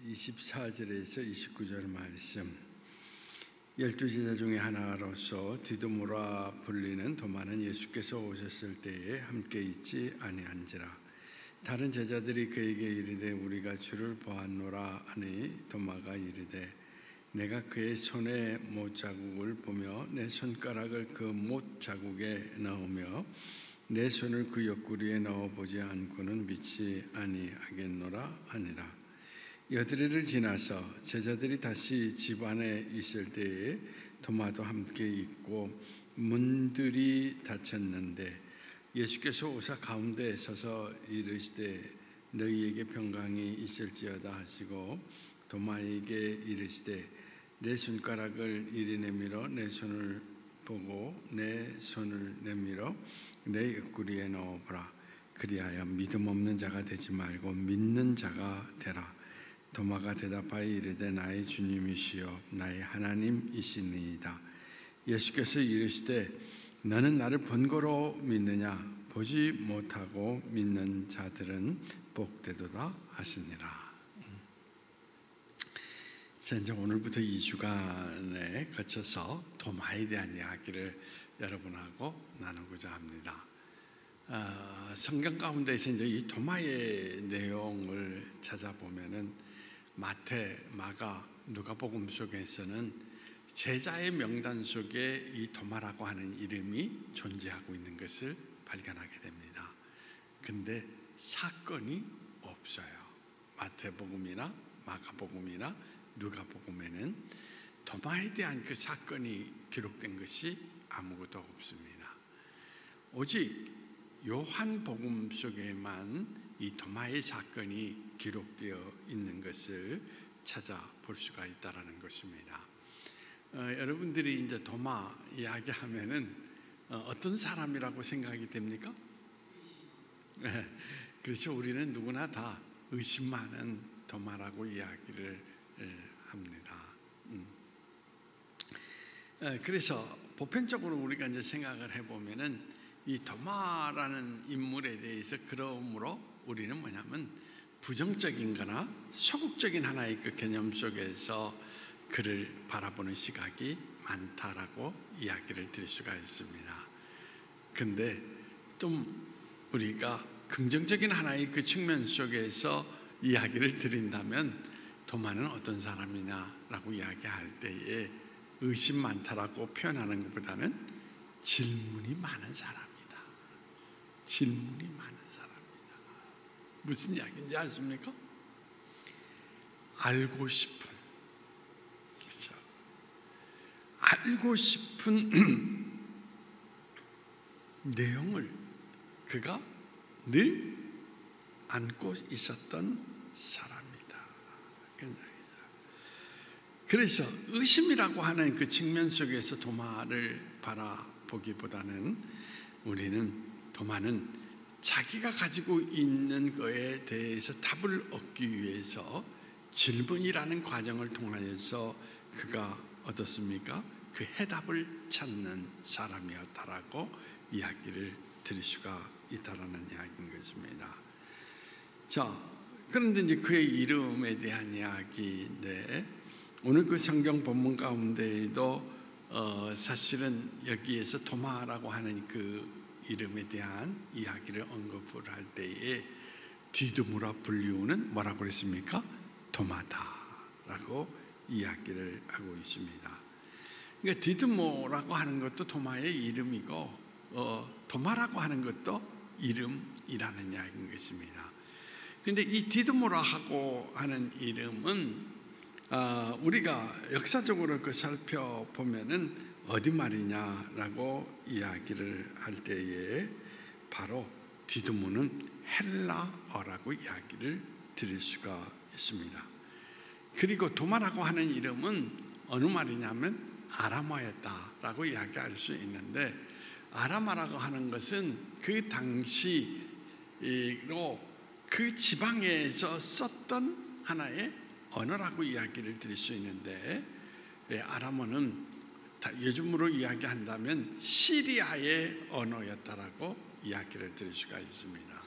24절에서 29절 말씀. 12제자 중에 하나로서 디두모라 불리는 도마는 예수께서 오셨을 때에 함께 있지 아니한지라. 다른 제자들이 그에게 이르되 우리가 주를 보았노라 하니 도마가 이르되 내가 그의 손에 못 자국을 보며 내 손가락을 그 못 자국에 넣으며 내 손을 그 옆구리에 넣어보지 않고는 믿지 아니하겠노라 하니라. 여드레를 지나서 제자들이 다시 집 안에 있을 때에 도마도 함께 있고 문들이 닫혔는데 예수께서 오사 가운데 서서 이르시되 너희에게 평강이 있을지어다 하시고 도마에게 이르시되 내 손가락을 이리 내밀어 내 손을 보고 내 손을 내밀어 내 옆구리에 넣어보라. 그리하여 믿음 없는 자가 되지 말고 믿는 자가 되라. 도마가 대답하여 이르되 나의 주님이시여 나의 하나님이시니이다. 예수께서 이르시되 너는 나를 본거로 믿느냐? 보지 못하고 믿는 자들은 복되도다 하시니라. 자, 이제 오늘부터 2주간에 거쳐서 도마에 대한 이야기를 여러분하고 나누고자 합니다. 성경 가운데서 이제 이 도마의 내용을 찾아보면은 마태, 마가, 누가복음 속에서는 제자의 명단 속에 이 도마라고 하는 이름이 존재하고 있는 것을 발견하게 됩니다. 근데 사건이 없어요. 마태복음이나 마가복음이나 누가복음에는 도마에 대한 그 사건이 기록된 것이 아무것도 없습니다. 오직 요한복음 속에만 이 도마의 사건이 기록되어 있는 것을 찾아볼 수가 있다라는 것입니다. 여러분들이 이제 도마 이야기하면은 어떤 사람이라고 생각이 됩니까? 그렇죠. 우리는 누구나 다 의심 많은 도마라고 이야기를 합니다. 그래서 보편적으로 우리가 이제 생각을 해보면은 이 도마라는 인물에 대해서 그러므로 우리는 뭐냐면 부정적인 거나 소극적인 하나의 그 개념 속에서 그를 바라보는 시각이 많다라고 이야기를 드릴 수가 있습니다. 근데 좀 우리가 긍정적인 하나의 그 측면 속에서 이야기를 드린다면 도마는 어떤 사람이냐라고 이야기할 때에 의심 많다라고 표현하는 것보다는 질문이 많은 사람이다. 질문이 많은 사람이다. 무슨 이야기인지 아십니까? 알고 싶은, 그렇죠? 알고 싶은 내용을 그가 늘 안고 있었던 사람이다. 그래서 의심이라고 하는 그 측면 속에서 도마를 바라보기보다는 우리는 도마는 자기가 가지고 있는 것에 대해서 답을 얻기 위해서 질문이라는 과정을 통하여서 그가 어떻습니까? 그 해답을 찾는 사람이었다라고 이야기를 드릴 수가 있다라는 이야기인 것입니다. 자, 그런데 이제 그의 이름에 대한 이야기인데 오늘 그 성경 본문 가운데에도 사실은 여기에서 도마라고 하는 그 이름에 대한 이야기를 언급을 할 때에 디두모라 불리우는 뭐라고 그랬습니까? 도마다라고 이야기를 하고 있습니다. 그러니까 디두모라고 하는 것도 도마의 이름이고 도마라고 하는 것도 이름이라는 이야기인 것입니다. 그런데 이 디두모라고 하는 이름은 우리가 역사적으로 그 살펴보면은 어디 말이냐라고 이야기를 할 때에 바로 디두모는 헬라어라고 이야기를 드릴 수가 있습니다. 그리고 도마라고 하는 이름은 어느 말이냐면 아람어였다라고 이야기할 수 있는데 아람어라고 하는 것은 그 당시로 그 지방에서 썼던 하나의 언어라고 이야기를 드릴 수 있는데 아람어는 요즘으로 이야기한다면 시리아의 언어였다라고 이야기를 드릴 수가 있습니다.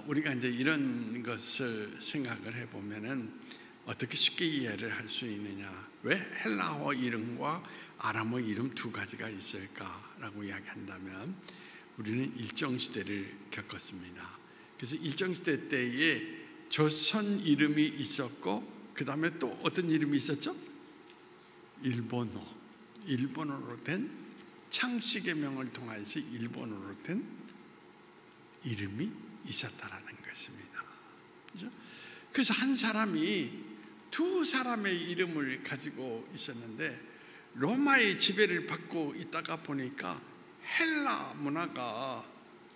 우리가 이제 이런 것을 생각을 해보면은 어떻게 쉽게 이해를 할 수 있느냐? 왜 헬라어 이름과 아람어 이름 두 가지가 있을까라고 이야기한다면, 우리는 일정시대를 겪었습니다. 그래서 일정시대 때에 조선 이름이 있었고, 그 다음에 또 어떤 이름이 있었죠? 일본어로 된, 창씨의 명을 통해서 일본어로 된 이름이 있었다라는 것입니다. 그렇죠? 그래서 한 사람이 두 사람의 이름을 가지고 있었는데, 로마의 지배를 받고 있다가 보니까 헬라 문화가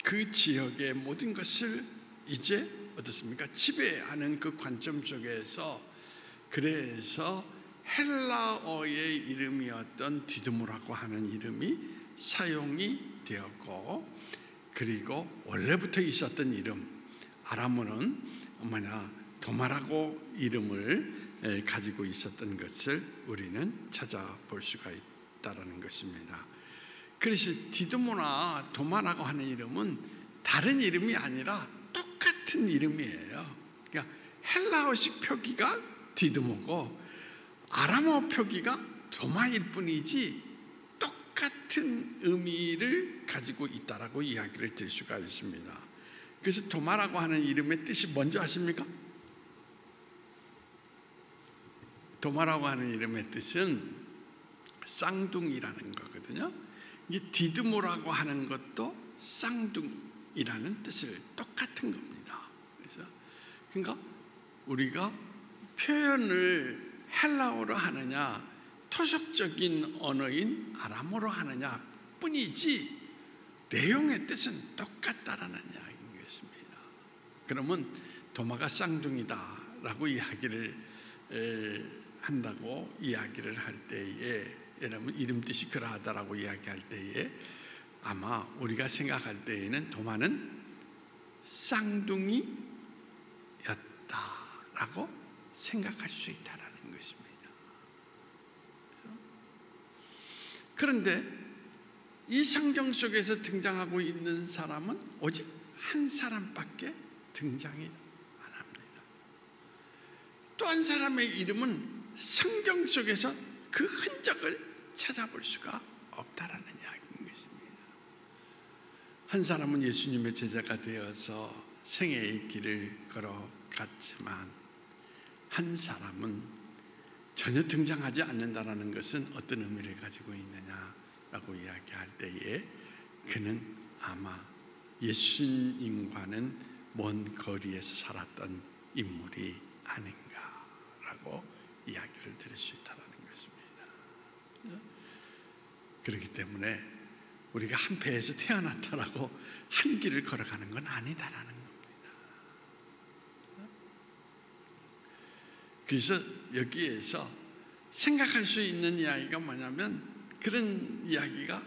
그 지역의 모든 것을 이제 어떻습니까? 지배하는 그 관점 속에서, 그래서 헬라어의 이름이었던 디두모라고 하는 이름이 사용이 되었고, 그리고 원래부터 있었던 이름 아람어는 도마라고 이름을 가지고 있었던 것을 우리는 찾아볼 수가 있다는 것입니다. 그래서 디두모나 도마라고 하는 이름은 다른 이름이 아니라 똑같은 이름이에요. 그러니까 헬라어식 표기가 디두모고 아람어 표기가 도마일 뿐이지 똑같은 의미를 가지고 있다라고 이야기를 드릴 수가 있습니다. 그래서 도마라고 하는 이름의 뜻이 뭔지 아십니까? 도마라고 하는 이름의 뜻은 쌍둥이라는 거거든요. 이 디드모라고 하는 것도 쌍둥이라는 뜻을 똑같은 겁니다. 그러니까 우리가 표현을 헬라어로 하느냐, 토속적인 언어인 아람어로 하느냐 뿐이지 내용의 뜻은 똑같다라는 이야기인 것입니다. 그러면 도마가 쌍둥이다라고 이야기를 한다고 이야기를 할 때에, 여러분 이름 뜻이 그러하다라고 이야기할 때에 아마 우리가 생각할 때에는 도마는 쌍둥이였다라고 생각할 수 있다라는 것입니다. 그런데 이 성경 속에서 등장하고 있는 사람은 오직 한 사람밖에 등장이 안 합니다. 또 한 사람의 이름은 성경 속에서 그 흔적을 찾아볼 수가 없다라는 이야기인 것입니다. 한 사람은 예수님의 제자가 되어서 생애의 길을 걸어갔지만, 한 사람은 전혀 등장하지 않는다라는 것은 어떤 의미를 가지고 있느냐라고 이야기할 때에, 그는 아마 예수님과는 먼 거리에서 살았던 인물이 아닌가라고 이야기를 드릴 수 있다는 것입니다. 그렇기 때문에 우리가 한 배에서 태어났다라고 한 길을 걸어가는 건 아니다라는 겁니다. 그래서 여기에서 생각할 수 있는 이야기가 뭐냐면, 그런 이야기가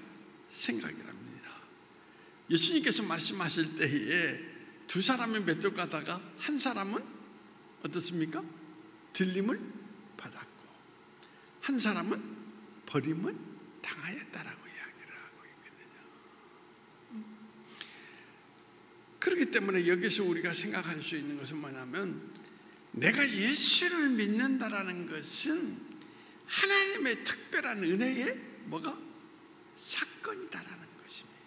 생각이 납니다. 예수님께서 말씀하실 때에 두 사람이 맷돌 가다가 한 사람은 어떻습니까? 들림을 받았고 한 사람은 버림을 당하였다라고 이야기를 하고 있거든요. 그렇기 때문에 여기서 우리가 생각할 수 있는 것은 뭐냐면, 내가 예수를 믿는다라는 것은 하나님의 특별한 은혜의 뭐가? 사건이다라는 것입니다.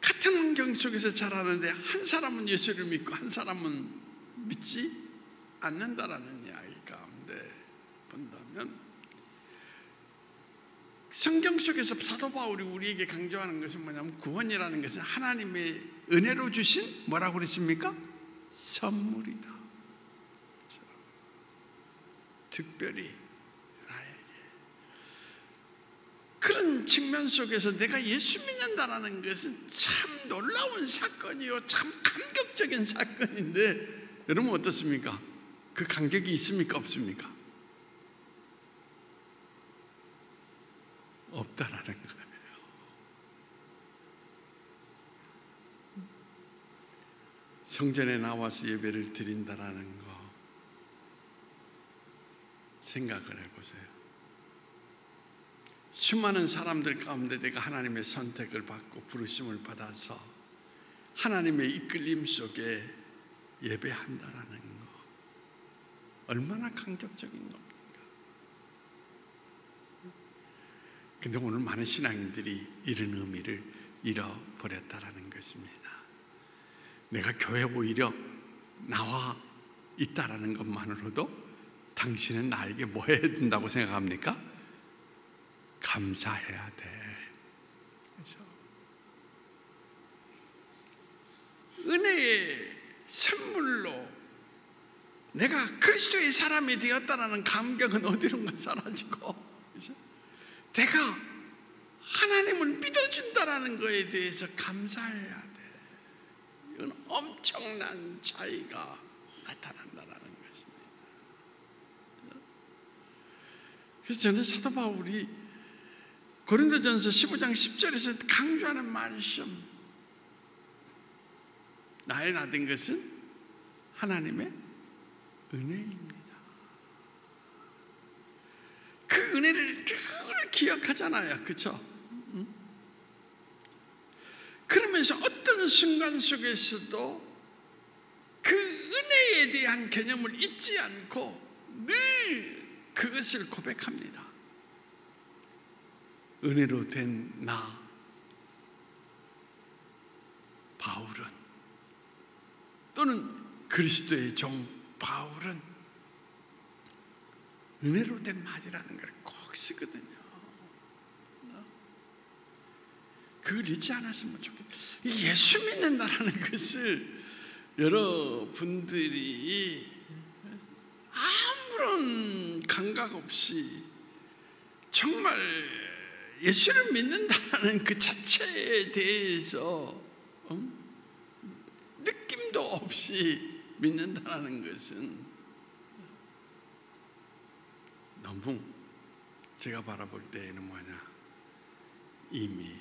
같은 환경 속에서 자라는데 한 사람은 예수를 믿고 한 사람은 믿지 않는다라는 이야기 가운데 본다면, 성경 속에서 사도 바울이 우리에게 강조하는 것은 뭐냐면, 구원이라는 것은 하나님의 은혜로 주신 뭐라고 그랬습니까? 선물이다. 특별히 나에게. 그런 측면 속에서 내가 예수 믿는다라는 것은 참 놀라운 사건이요, 참 감격적인 사건인데, 여러분 어떻습니까? 그 감격이 있습니까? 없습니까? 없다라는 거예요. 성전에 나와서 예배를 드린다라는 거 생각을 해보세요. 수많은 사람들 가운데 내가 하나님의 선택을 받고 부르심을 받아서 하나님의 이끌림 속에 예배한다라는 거, 얼마나 감격적인 겁니까? 근데 오늘 많은 신앙인들이 이런 의미를 잃어버렸다라는 것입니다. 내가 교회 오히려 나와 있다라는 것만으로도 당신은 나에게 뭐 해야 된다고 생각합니까? 감사해야 돼. 그렇죠? 은혜의 선물로 내가 그리스도의 사람이 되었다라는 감격은 어디론가 사라지고, 그렇죠? 내가 하나님을 믿어준다라는 것에 대해서 감사해야 돼. 이건 엄청난 차이가 나타난다라는 것입니다. 그래서 저는 사도 바울이 고린도전서 15장 10절에서 강조하는 말씀, 나의 나 된 것은 하나님의 은혜입니다. 그 은혜를 늘 기억하잖아요. 그렇죠? 그러면서 어떤 순간 속에서도 그 은혜에 대한 개념을 잊지 않고 늘 그것을 고백합니다. 은혜로 된 나 바울은, 또는 그리스도의 종 바울은 은혜로 된 말이라는 걸 꼭 쓰거든요. 그걸 잊지 않았으면 좋겠어요. 예수 믿는다라는 것을 여러분들이 아무런 감각 없이 정말 예수를 믿는다는 그 자체에 대해서 느낌도 없이 믿는다는 것은 너무, 제가 바라볼 때에는 뭐냐, 이미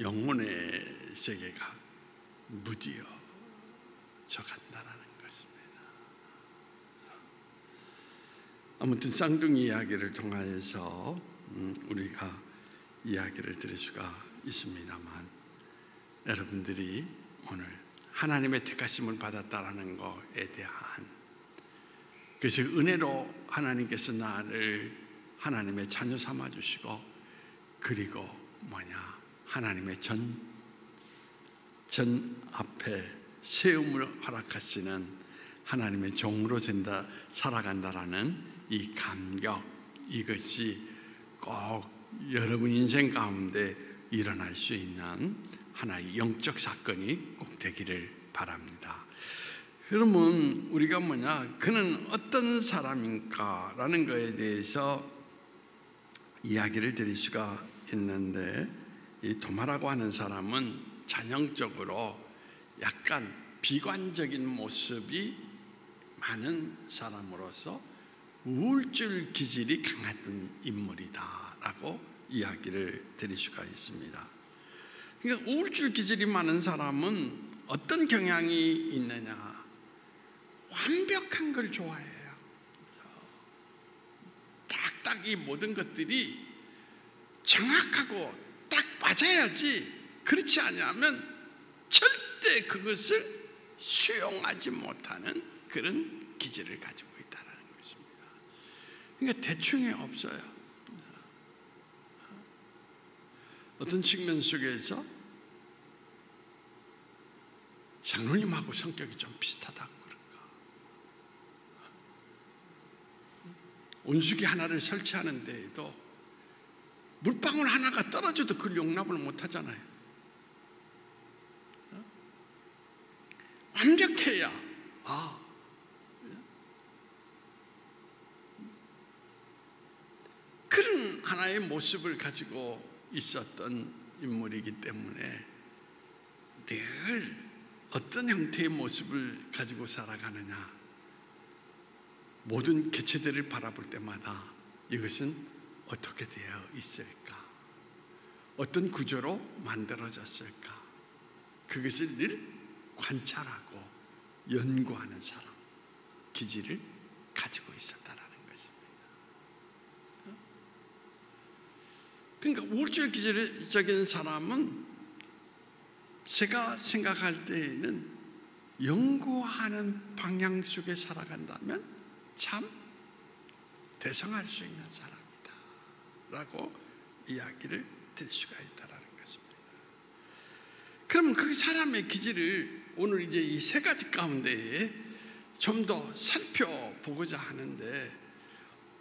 영혼의 세계가 무디어져 간다는 것입니다. 아무튼 쌍둥이 이야기를 통하여서 우리가 이야기를 드릴 수가 있습니다만, 여러분들이 오늘 하나님의 택하심을 받았다라는 것에 대한, 그래서 은혜로 하나님께서 나를 하나님의 자녀 삼아주시고, 그리고 뭐냐, 하나님의 전 앞에 세움을 허락하시는 하나님의 종으로 살아간다라는 이 감격, 이것이 꼭 여러분 인생 가운데 일어날 수 있는 하나의 영적 사건이 꼭 되기를 바랍니다. 그러면 우리가 뭐냐, 그는 어떤 사람인가라는 것에 대해서 이야기를 드릴 수가 있는데, 이 도마라고 하는 사람은 전형적으로 약간 비관적인 모습이 많은 사람으로서 우울증 기질이 강했던 인물이다라고 이야기를 드릴 수가 있습니다. 그러니까 우울증 기질이 많은 사람은 어떤 경향이 있느냐, 완벽한 걸 좋아해요. 딱딱 이 모든 것들이 정확하고 딱 맞아야지, 그렇지 않으면 절대 그것을 수용하지 못하는 그런 기질을 가지고 있다는 것입니다. 그러니까 대충이 없어요. 어떤 측면 속에서 장로님하고 성격이 좀 비슷하다고 그럴까. 온수기 하나를 설치하는 데에도 물방울 하나가 떨어져도 그걸 용납을 못하잖아요. 완벽해야 그런 하나의 모습을 가지고 있었던 인물이기 때문에 늘 어떤 형태의 모습을 가지고 살아가느냐, 모든 개체들을 바라볼 때마다 이것은 어떻게 되어 있을까, 어떤 구조로 만들어졌을까, 그것을 늘 관찰하고 연구하는 사람, 기질을 가지고 있었다라는 것입니다. 그러니까 우울증 기질적인 사람은 제가 생각할 때에는 연구하는 방향 속에 살아간다면 참 대성할 수 있는 사람이다 라고 이야기를 드릴 수가 있다는 것입니다. 그럼 그 사람의 기질을 오늘 이제 이 세 가지 가운데 좀 더 살펴보고자 하는데,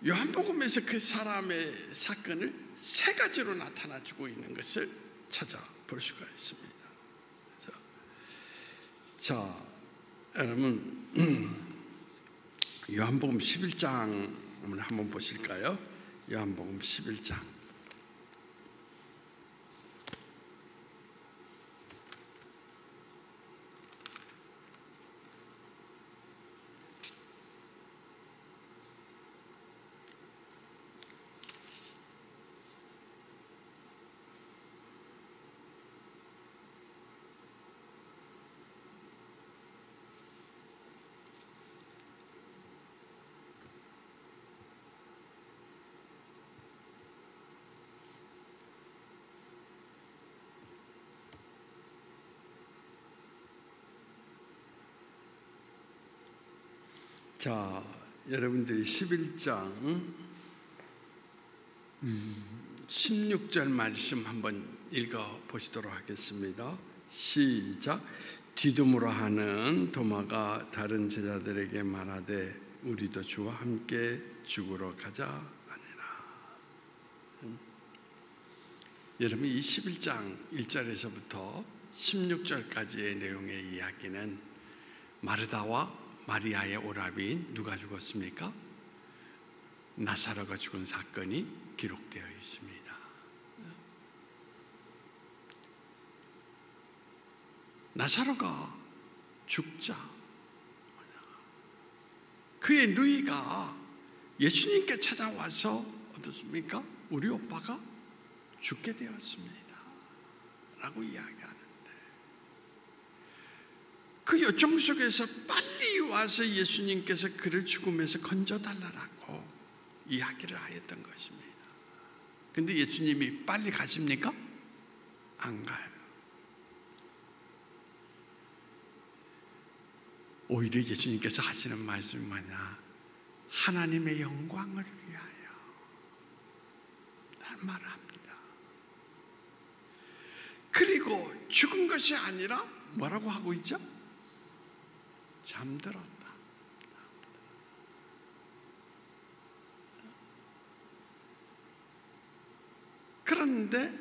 요한복음에서 그 사람의 사건을 세 가지로 나타나주고 있는 것을 찾아볼 수가 있습니다. 자, 여러분 요한복음 11장을 한번 보실까요? 요한복음 11장. 자, 여러분들이 11장 16절 말씀 한번 읽어보시도록 하겠습니다. 시작. 디두므로 하는 도마가 다른 제자들에게 말하되 우리도 주와 함께 죽으러 가자 하니라. 여러분, 이 11장 1절에서부터 16절까지의 내용의 이야기는 마르다와 마리아의 오라비인 누가 죽었습니까? 나사로가 죽은 사건이 기록되어 있습니다. 나사로가 죽자 그의 누이가 예수님께 찾아와서 어떻습니까? 우리 오빠가 죽게 되었습니다 라고 이야기하는데, 그 요청 속에서 빨리 와서 예수님께서 그를 죽음에서 건져달라고 이야기를 하였던 것입니다. 그런데 예수님이 빨리 가십니까? 안 가요. 오히려 예수님께서 하시는 말씀이 뭐냐? 하나님의 영광을 위하여 라는 말을 합니다. 그리고 죽은 것이 아니라 뭐라고 하고 있죠? 잠들었다. 그런데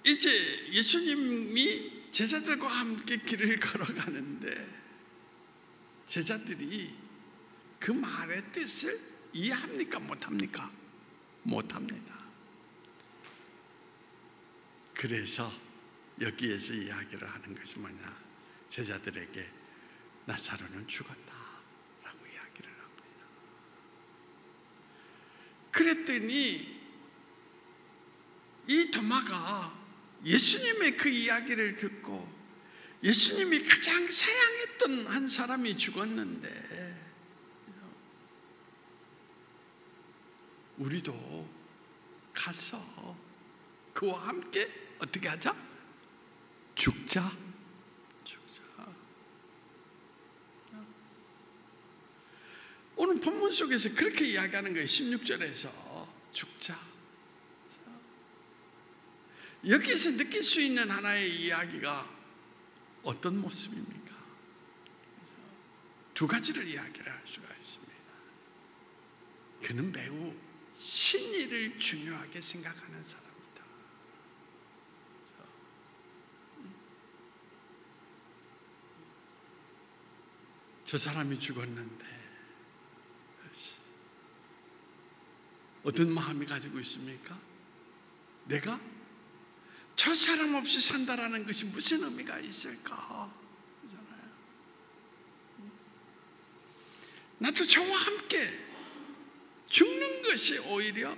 이제 예수님이 제자들과 함께 길을 걸어가는데 제자들이 그 말의 뜻을 이해합니까? 못합니까? 못합니다. 그래서 여기에서 이야기를 하는 것이 뭐냐? 제자들에게 나사로는 죽었다 라고 이야기를 합니다. 그랬더니 이 도마가 예수님의 그 이야기를 듣고 예수님이 가장 사랑했던 한 사람이 죽었는데 우리도 가서 그와 함께 어떻게 하자? 죽자. 오늘 본문 속에서 그렇게 이야기하는 거예요. 16절에서 죽자. 여기에서 느낄 수 있는 하나의 이야기가 어떤 모습입니까? 두 가지를 이야기를 할 수가 있습니다. 그는 매우 신의를 중요하게 생각하는 사람이다. 저 사람이 죽었는데 어떤 마음이 가지고 있습니까? 내가 저 사람 없이 산다라는 것이 무슨 의미가 있을까? 그렇잖아요. 나도 저와 함께 죽는 것이 오히려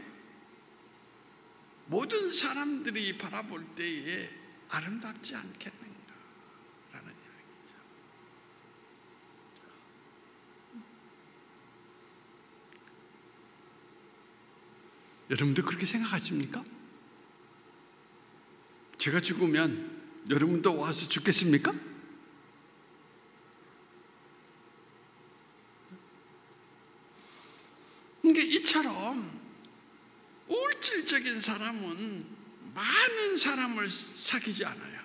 모든 사람들이 바라볼 때에 아름답지 않겠는가? 라는 이야기죠. 여러분도 그렇게 생각하십니까? 제가 죽으면 여러분도 와서 죽겠습니까? 그러니까 이처럼 우울질적인 사람은 많은 사람을 사귀지 않아요.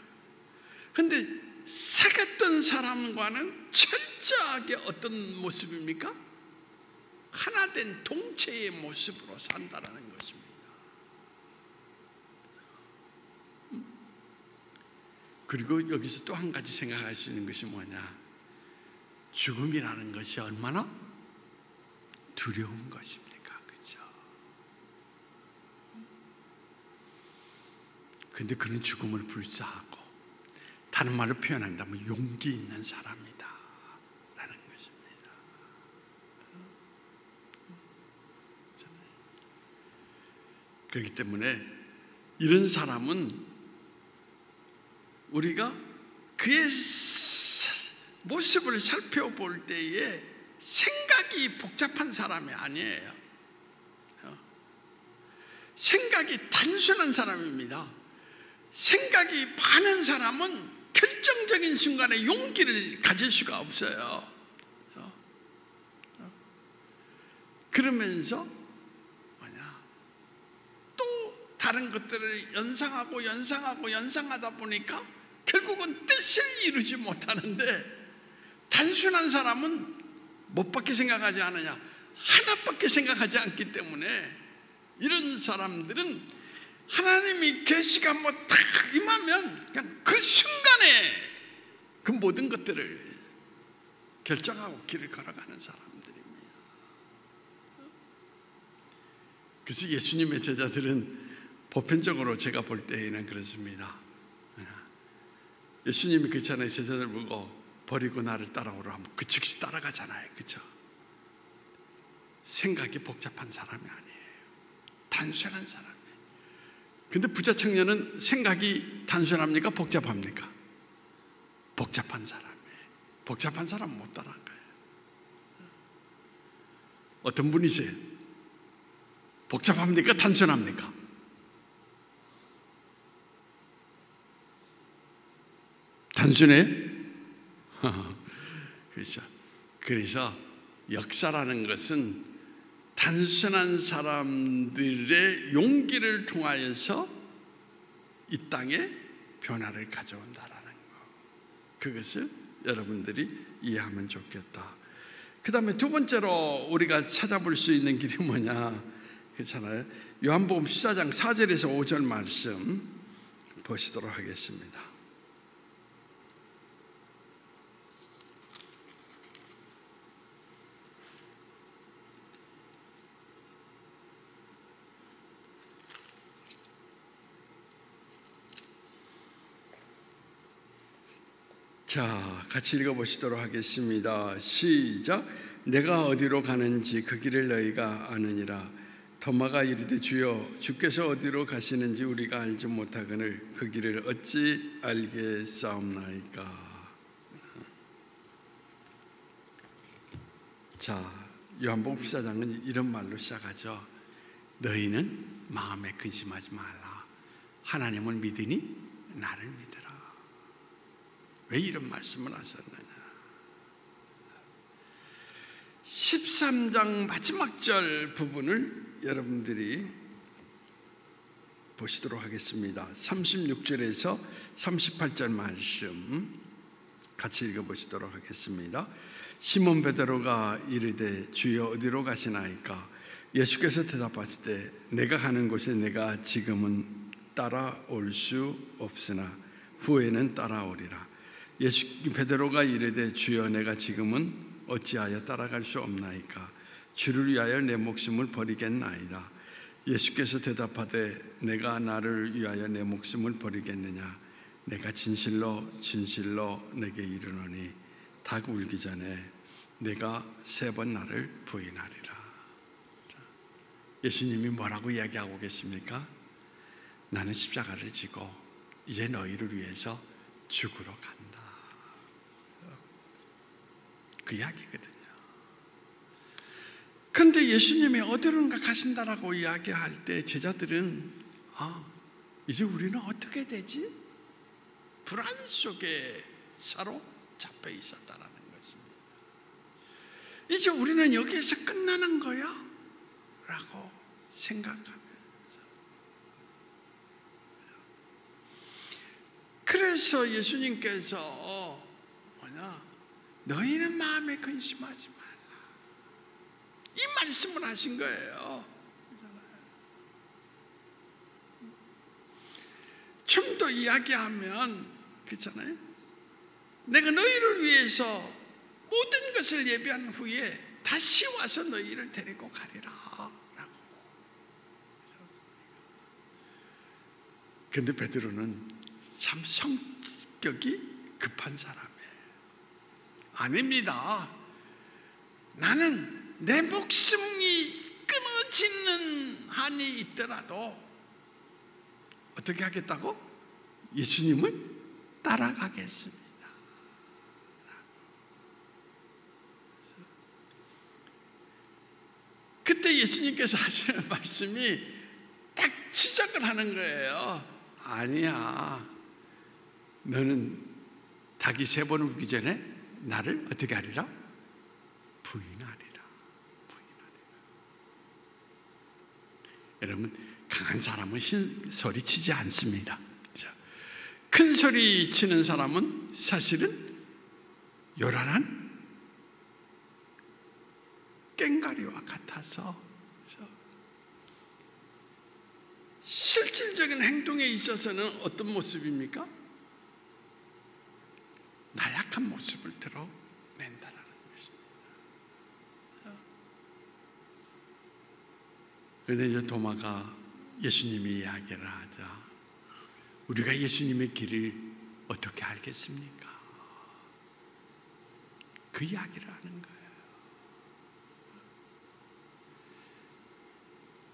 그런데 사귀었던 사람과는 철저하게 어떤 모습입니까? 하나된 동체의 모습으로 산다라는 것입니다. 그리고 여기서 또 한 가지 생각할 수 있는 것이 뭐냐? 죽음이라는 것이 얼마나 두려운 것입니까? 그렇죠? 근데 그런 죽음을 불사하고, 다른 말로 표현한다면 용기 있는 사람이다 라는 것입니다. 그렇기 때문에 이런 사람은 우리가 그의 모습을 살펴볼 때에 생각이 복잡한 사람이 아니에요. 생각이 단순한 사람입니다. 생각이 많은 사람은 결정적인 순간에 용기를 가질 수가 없어요. 그러면서 또 다른 것들을 연상하다 보니까 결국은 뜻을 이루지 못하는데, 단순한 사람은 뭐밖에 생각하지 않느냐? 하나밖에 생각하지 않기 때문에 이런 사람들은 하나님이 계시가 뭐 딱 임하면 그냥 그 순간에 그 모든 것들을 결정하고 길을 걸어가는 사람들입니다. 그래서 예수님의 제자들은 보편적으로 제가 볼 때에는 그렇습니다. 예수님이 그렇잖아요. 제자들 보고 버리고 나를 따라오라 하면 그 즉시 따라가잖아요. 그렇죠? 생각이 복잡한 사람이 아니에요. 단순한 사람이에요. 근데 부자 청년은 생각이 단순합니까? 복잡합니까? 복잡한 사람이에요. 복잡한 사람은 못 따라가요. 어떤 분이세요? 복잡합니까? 단순합니까? 단순해? 그렇죠. 그래서 역사라는 것은 단순한 사람들의 용기를 통하여서 이 땅에 변화를 가져온다라는 거, 그것을 여러분들이 이해하면 좋겠다. 그 다음에 두 번째로 우리가 찾아볼 수 있는 길이 뭐냐? 그렇잖아요. 요한복음 14장 4절에서 5절 말씀 보시도록 하겠습니다. 자, 같이 읽어보시도록 하겠습니다. 시작. 내가 어디로 가는지 그 길을 너희가 아느니라. 도마가 이르되 주여, 주께서 어디로 가시는지 우리가 알지 못하거늘 그 길을 어찌 알겠사옵나이까. 자, 요한복음 14장은 이런 말로 시작하죠. 너희는 마음에 근심하지 말라. 하나님을 믿으니 나를 믿으라. 왜 이런 말씀을 하셨느냐? 13장 마지막 절 부분을 여러분들이 보시도록 하겠습니다. 36절에서 38절 말씀 같이 읽어보시도록 하겠습니다. 시몬 베드로가 이르되 주여 어디로 가시나이까? 예수께서 대답하시되 내가 가는 곳에 내가 지금은 따라올 수 없으나 후에는 따라오리라. 베드로가 이르되 주여 내가 지금은 어찌하여 따라갈 수 없나이까? 주를 위하여 내 목숨을 버리겠나이다. 예수께서 대답하되 내가 나를 위하여 내 목숨을 버리겠느냐? 내가 진실로 진실로 내게 이르노니 닭 울기 전에 내가 3번 나를 부인하리라. 예수님이 뭐라고 이야기하고 계십니까? 나는 십자가를 지고 이제 너희를 위해서 죽으러 간다. 그 이야기거든요. 그런데 예수님이 어디론가 가신다라고 이야기할 때 제자들은 이제 우리는 어떻게 되지? 불안 속에 사로잡혀 있었다라는 것입니다. 이제 우리는 여기에서 끝나는 거야? 라고 생각하면서, 그래서 예수님께서 너희는 마음에 근심하지 말라, 이 말씀을 하신 거예요. 좀 더 이야기하면 그렇잖아요. 내가 너희를 위해서 모든 것을 예비한 후에 다시 와서 너희를 데리고 가리라 라고. 그런데 베드로는 참 성격이 급한 사람이에요. 아닙니다. 나는 내 목숨이 끊어지는 한이 있더라도 어떻게 하겠다고? 예수님을 따라가겠습니다. 그때 예수님께서 하시는 말씀이 딱 지적을 하는 거예요. 아니야, 너는 닭이 3번 울기 전에 나를 어떻게 하리라? 부인하리라. 여러분, 강한 사람은 소리 치지 않습니다. 큰 소리 치는 사람은 사실은 요란한 꽹과리와 같아서 실질적인 행동에 있어서는 어떤 모습입니까? 나약한 모습을 드러낸다라는 것입니다. 그런데 도마가 예수님이 이야기를 하자 우리가 예수님의 길을 어떻게 알겠습니까? 그 이야기를 하는 거예요.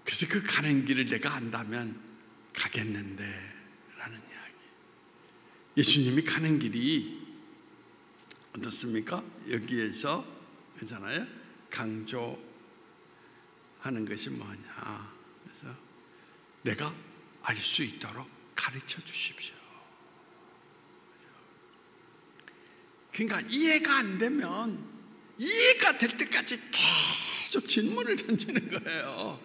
그래서 그 가는 길을 내가 안다면 가겠는데 라는 이야기. 예수님이 가는 길이 어떻습니까? 여기에서 그렇잖아요. 강조하는 것이 뭐냐? 그래서 내가 알 수 있도록 가르쳐 주십시오. 그러니까 이해가 안 되면 이해가 될 때까지 계속 질문을 던지는 거예요.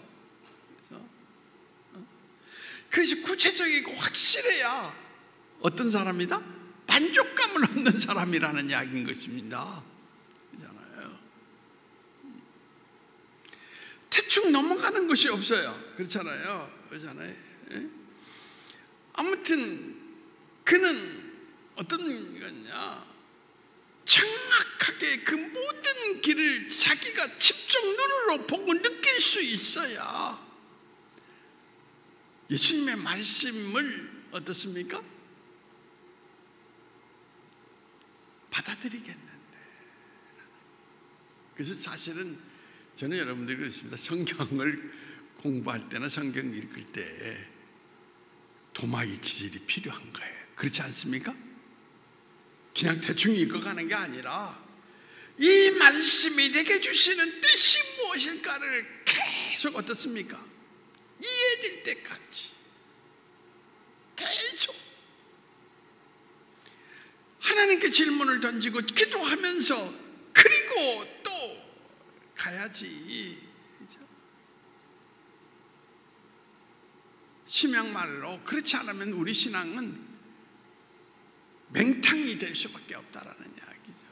그것이 구체적이고 확실해야 어떤 사람이다? 만족감을 얻는 사람이라는 이야기인 것입니다. 그렇잖아요. 대충 넘어가는 것이 없어요. 그렇잖아요. 그렇잖아요. 아무튼 그는 어떤 거냐, 정확하게 그 모든 길을 자기가 직접 눈으로 보고 느낄 수 있어야 예수님의 말씀을 어떻습니까? 받아들이겠는데. 그래서 사실은 저는 여러분들이 그렇습니다. 성경을 공부할 때나 성경 읽을 때 도마의 기질이 필요한 거예요. 그렇지 않습니까? 그냥 대충 읽어가는 게 아니라 이 말씀이 내게 주시는 뜻이 무엇일까를 계속 어떻습니까? 이해될 때까지 계속 하나님께 질문을 던지고 기도하면서 그리고 또 가야지. 심양말로 그렇지 않으면 우리 신앙은 맹탕이 될 수밖에 없다라는 이야기죠.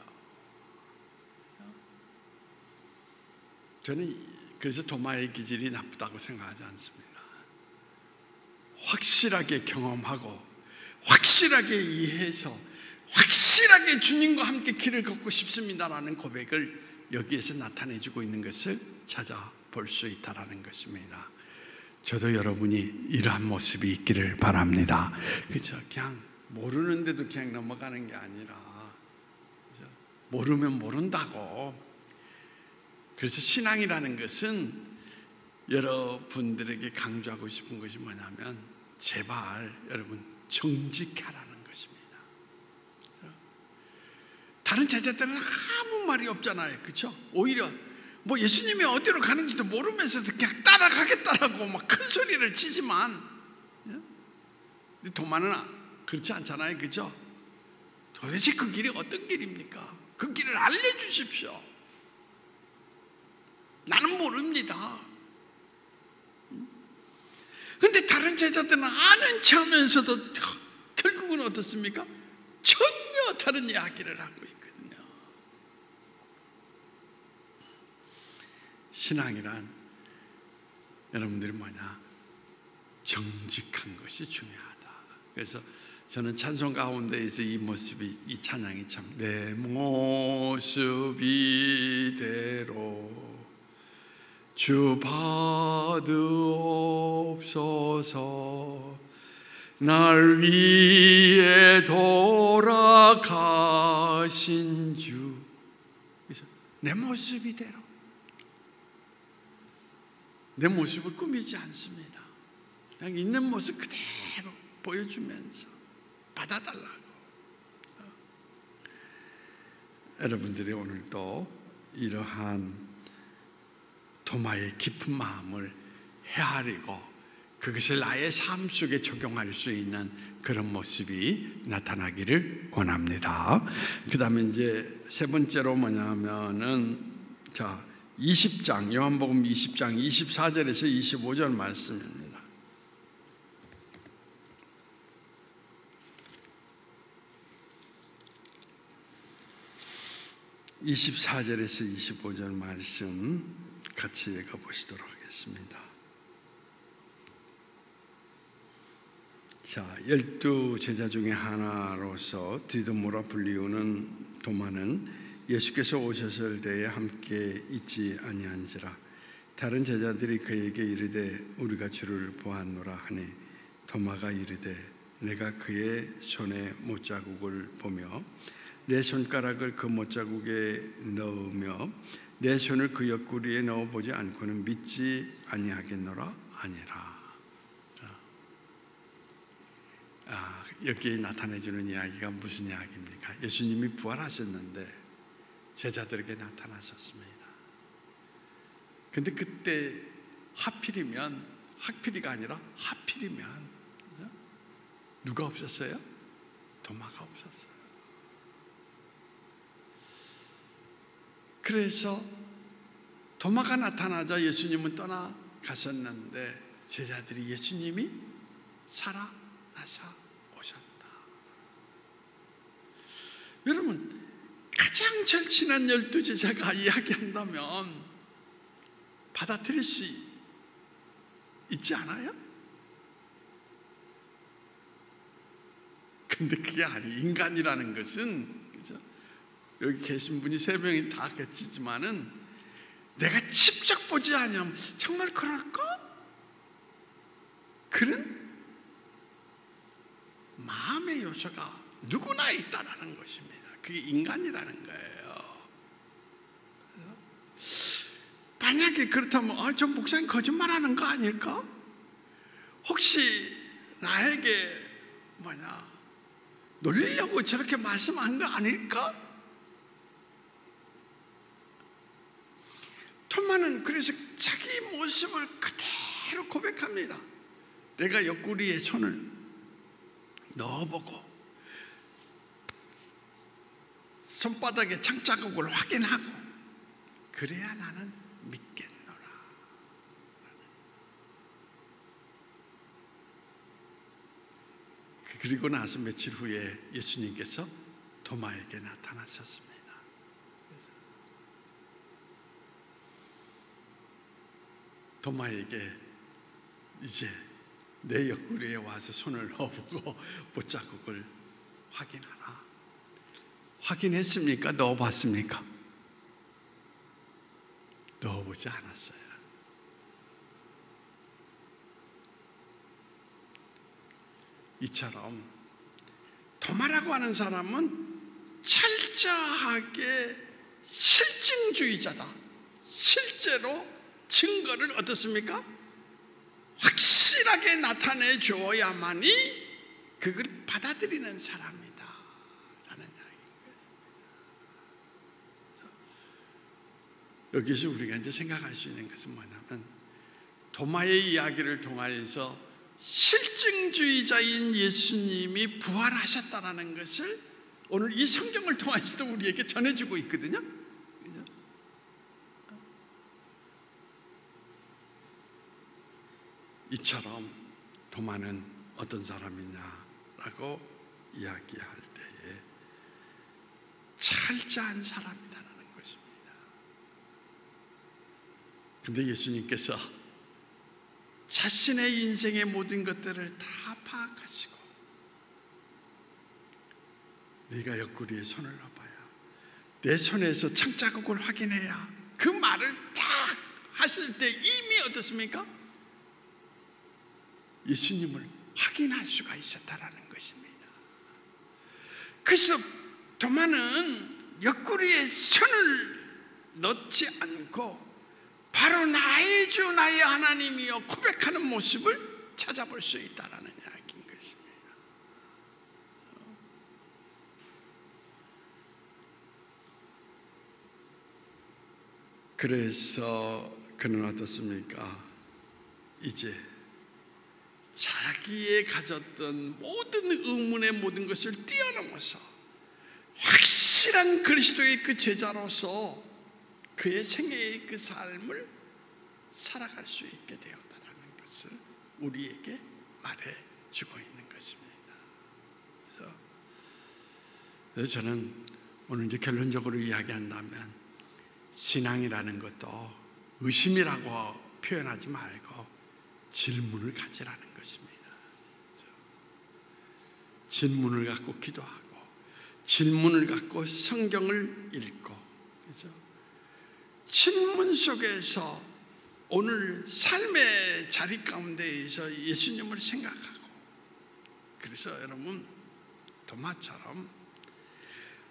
저는 그래서 도마의 기질이 나쁘다고 생각하지 않습니다. 확실하게 경험하고 확실하게 이해해서 확실하게 주님과 함께 길을 걷고 싶습니다라는 고백을 여기에서 나타내주고 있는 것을 찾아볼 수 있다라는 것입니다. 저도 여러분이 이러한 모습이 있기를 바랍니다. 그렇죠? 그냥 모르는데도 그냥 넘어가는 게 아니라, 그렇죠? 모르면 모른다고. 그래서 신앙이라는 것은 여러분들에게 강조하고 싶은 것이 뭐냐면 제발 여러분 정직하라는 것입니다. 다른 제자들은 아무 말이 없잖아요. 그렇죠? 오히려 뭐 예수님이 어디로 가는지도 모르면서도 그냥 따라가겠다라고 막 큰 소리를 치지만 도마는 그렇지 않잖아요. 그렇죠? 도대체 그 길이 어떤 길입니까? 그 길을 알려주십시오. 나는 모릅니다. 근데 다른 제자들은 아는 체 하면서도 결국은 어떻습니까? 전혀 다른 이야기를 하고 있거든요. 신앙이란 여러분들이 뭐냐? 정직한 것이 중요하다. 그래서 저는 찬송 가운데에서 이 모습이, 이 찬양이 참, 내 모습 이대로 주 받으옵소서, 날 위해 돌아가신 주. 그래서 내 모습 이대로, 내 모습을 꾸미지 않습니다. 그냥 있는 모습 그대로 보여주면서 받아달라고. 여러분들이 오늘도 이러한 도마의 깊은 마음을 헤아리고 그것을 나의 삶 속에 적용할 수 있는 그런 모습이 나타나기를 원합니다. 그 다음에 이제 세 번째로 뭐냐면은, 자, 20장, 요한복음 20장 24절에서 25절 말씀입니다. 24절에서 25절 말씀 같이 읽어보시도록 하겠습니다. 자, 12 제자 중에 하나로서 디두모라 불리우는 도마는 예수께서 오셨을 때에 함께 있지 아니한지라. 다른 제자들이 그에게 이르되 우리가 주를 보았노라 하니 도마가 이르되 내가 그의 손에 못자국을 보며 내 손가락을 그 못자국에 넣으며 내 손을 그 옆구리에 넣어보지 않고는 믿지 아니하겠노라 아니라. 여기에 나타내주는 이야기가 무슨 이야기입니까? 예수님이 부활하셨는데 제자들에게 나타나셨습니다. 근데 그때 하필이면, 하필이가 아니라 하필이면 누가 없었어요? 도마가 없었어요. 그래서 도마가 나타나자 예수님은 떠나가셨는데 제자들이 예수님이 살아나셔 오셨다. 여러분, 가장 절친한 12제자가 이야기한다면 받아들일 수 있지 않아요? 근데 그게 아니에요. 인간이라는 것은, 그죠? 여기 계신 분이 3명이 다 계시지만은 내가 직접 보지 않으면 정말 그럴까? 그런 마음의 요소가 누구나 있다라는 것입니다. 그게 인간이라는 거예요. 만약에 그렇다면 저 목사님 거짓말하는 거 아닐까? 혹시 나에게 놀리려고 저렇게 말씀한 거 아닐까? 토마는 그래서 자기 모습을 그대로 고백합니다. 내가 옆구리에 손을 넣어보고 손바닥에 창자국을 확인하고 그래야 나는 믿겠노라. 그리고 나서 며칠 후에 예수님께서 도마에게 나타나셨습니다. 도마에게 이제 내 옆구리에 와서 손을 넣어보고 못자국을 확인하라. 확인했습니까? 넣어봤습니까? 넣어보지 않았어요. 이처럼 도마라고 하는 사람은 철저하게 실증주의자다. 실제로 증거를 어떻습니까? 확실하게 나타내 주어야만이 그걸 받아들이는 사람이다 라는 이야기입니다. 여기서 우리가 이제 생각할 수 있는 것은 뭐냐면 도마의 이야기를 통하여서 실증주의자인 예수님이 부활하셨다는 것을 오늘 이 성경을 통해서도 우리에게 전해주고 있거든요. 그죠? 이처럼 도마는 어떤 사람이냐라고 이야기할 때에 철저한 사람이다라는 것입니다. 그런데 예수님께서 자신의 인생의 모든 것들을 다 파악하시고 네가 옆구리에 손을 넣어봐야, 내 손에서 청자국을 확인해야, 그 말을 딱 하실 때 이미 어떻습니까? 예수님을 확인할 수가 있었다라는 것입니다. 그래서 도마는 옆구리에 손을 넣지 않고 바로 나의 주 나의 하나님이여 고백하는 모습을 찾아볼 수 있다라는 이야기인 것입니다. 그래서 그는 어떻습니까? 이제 자기의 가졌던 모든 의문의 모든 것을 뛰어넘어서 확실한 그리스도의 그 제자로서 그의 생애의 그 삶을 살아갈 수 있게 되었다는 것을 우리에게 말해주고 있는 것입니다. 그래서 저는 오늘 이제 결론적으로 이야기한다면 신앙이라는 것도 의심이라고 표현하지 말고 질문을 가지라는 것입니다. 질문을 갖고 기도하고 질문을 갖고 성경을 읽고, 그렇죠? 질문 속에서 오늘 삶의 자리 가운데에서 예수님을 생각하고, 그래서 여러분 도마처럼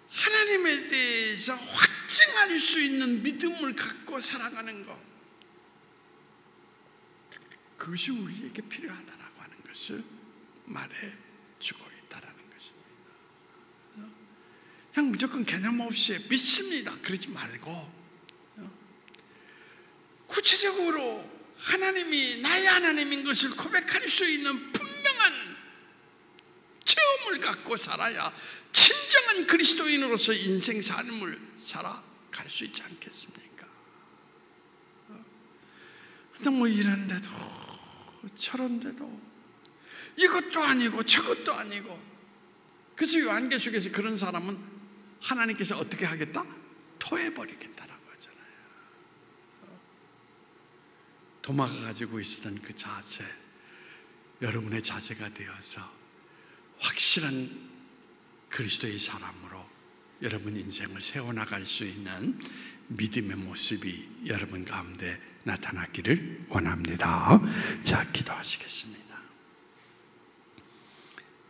하나님에 대해서 확증할 수 있는 믿음을 갖고 살아가는 것, 그것이 우리에게 필요하다라고 하는 것을 말해주고 있다라는 것입니다. 그냥 무조건 개념 없이 믿습니다 그러지 말고 구체적으로 하나님이 나의 하나님인 것을 고백할 수 있는 분명한 체험을 갖고 살아야 진정한 그리스도인으로서 인생 삶을 살아갈 수 있지 않겠습니까? 근데 뭐 이런데도 저런데도 이것도 아니고 저것도 아니고, 그래서 요한계시록에서 그런 사람은 하나님께서 어떻게 하겠다? 토해버리겠다라고 하잖아요. 도마가 가지고 있었던 그 자세, 여러분의 자세가 되어서 확실한 그리스도의 사람으로 여러분 인생을 세워나갈 수 있는 믿음의 모습이 여러분 가운데 나타나기를 원합니다. 자, 기도하시겠습니다.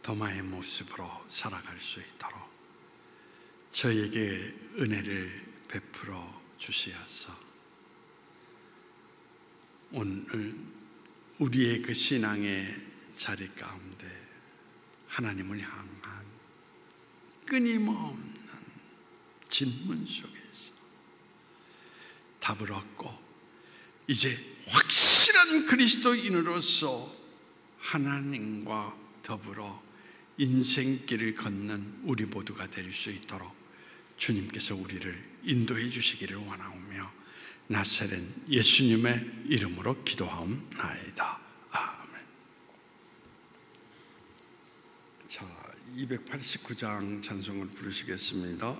도마의 모습으로 살아갈 수 있도록 저에게 은혜를 베풀어 주시어서 오늘 우리의 그 신앙의 자리 가운데 하나님을 향한 끊임없는 질문 속에서 답을 얻고 이제 확실한 그리스도인으로서 하나님과 더불어 인생길을 걷는 우리 모두가 될 수 있도록 주님께서 우리를 인도해 주시기를 원하오며 나사렛 예수님의 이름으로 기도하옵나이다. 아멘. 자, 289장 찬송을 부르시겠습니다.